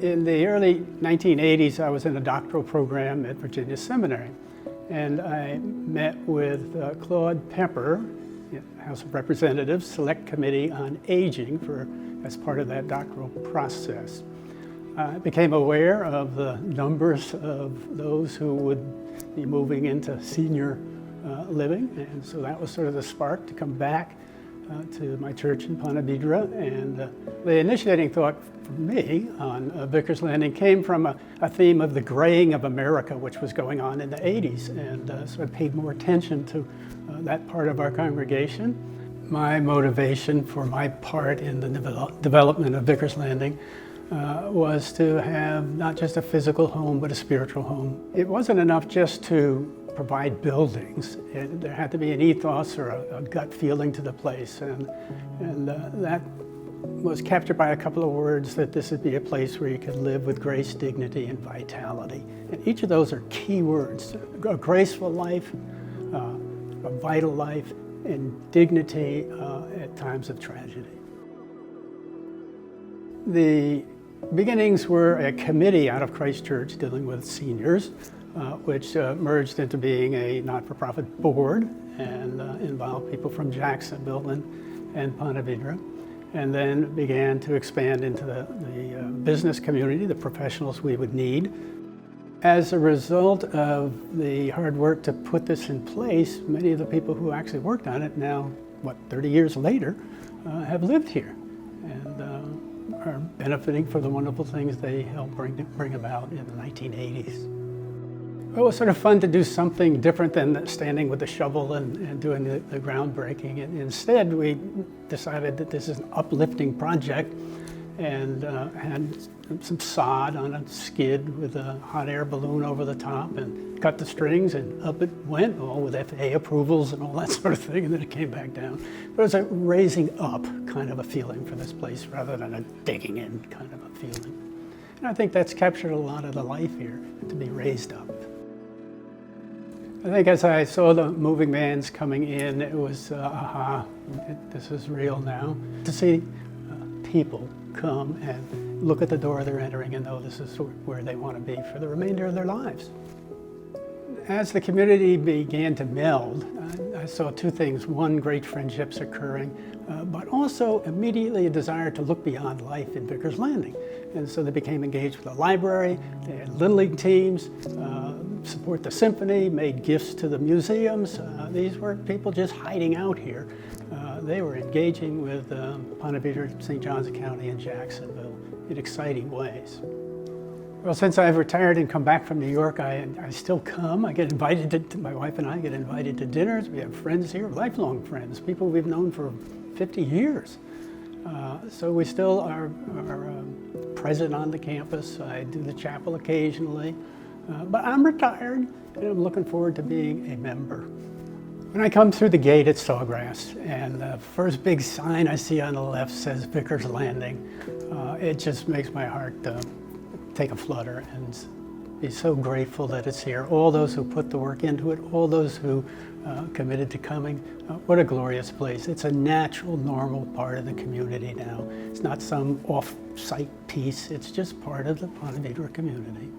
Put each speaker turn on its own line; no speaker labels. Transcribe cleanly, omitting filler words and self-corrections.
In the early 1980s, I was in a doctoral program at Virginia Seminary, and I met with Claude Pepper, House of Representatives Select Committee on Aging as part of that doctoral process. I became aware of the numbers of those who would be moving into senior living, and so that was sort of the spark to come back to my church in Ponte Vedra. And the initiating thought for me on Vicar's Landing came from a theme of the graying of America, which was going on in the 80s, and so I paid more attention to that part of our congregation. My motivation for my part in the development of Vicar's Landing was to have not just a physical home, but a spiritual home. It wasn't enough just to provide buildings. There had to be an ethos or a gut feeling to the place, and that was captured by a couple of words, that this would be a place where you could live with grace, dignity, and vitality. And each of those are key words: a graceful life, a vital life, and dignity at times of tragedy. The beginnings were a committee out of Christ Church dealing with seniors, which merged into being a not-for-profit board and involved people from Jacksonville and Ponte Vedra, and then began to expand into the business community, the professionals we would need. As a result of the hard work to put this in place, many of the people who actually worked on it now, 30 years later, have lived here and are benefiting from the wonderful things they helped bring about in the 1980s. It was sort of fun to do something different than standing with a shovel and doing the groundbreaking. And instead, we decided that this is an uplifting project, and had some sod on a skid with a hot air balloon over the top, and cut the strings, and up it went, all with FAA approvals and all that sort of thing, and then it came back down. But it was a raising up kind of a feeling for this place rather than a digging in kind of a feeling. And I think that's captured a lot of the life here, to be raised up. I think as I saw the moving vans coming in, it was, this is real now. To see people come and look at the door they're entering and know this is where they want to be for the remainder of their lives. As the community began to meld, I saw two things. One, great friendships occurring, but also immediately a desire to look beyond life in Vicar's Landing. And so they became engaged with the library, they had Little League teams, support the symphony, made gifts to the museums. These weren't people just hiding out here. They were engaging with Ponte Vedra, St. Johns County, and Jacksonville in exciting ways. Well, since I've retired and come back from New York, I still come. I get invited my wife and I get invited to dinners. We have friends here, lifelong friends, people we've known for 50 years. So we still are present on the campus. I do the chapel occasionally, but I'm retired and I'm looking forward to being a member. When I come through the gate at Sawgrass, and the first big sign I see on the left says Vicar's Landing, it just makes my heart take a flutter and be so grateful that it's here. All those who put the work into it, all those who committed to coming. What a glorious place. It's a natural, normal part of the community now. It's not some off-site piece. It's just part of the Ponte Vedra community.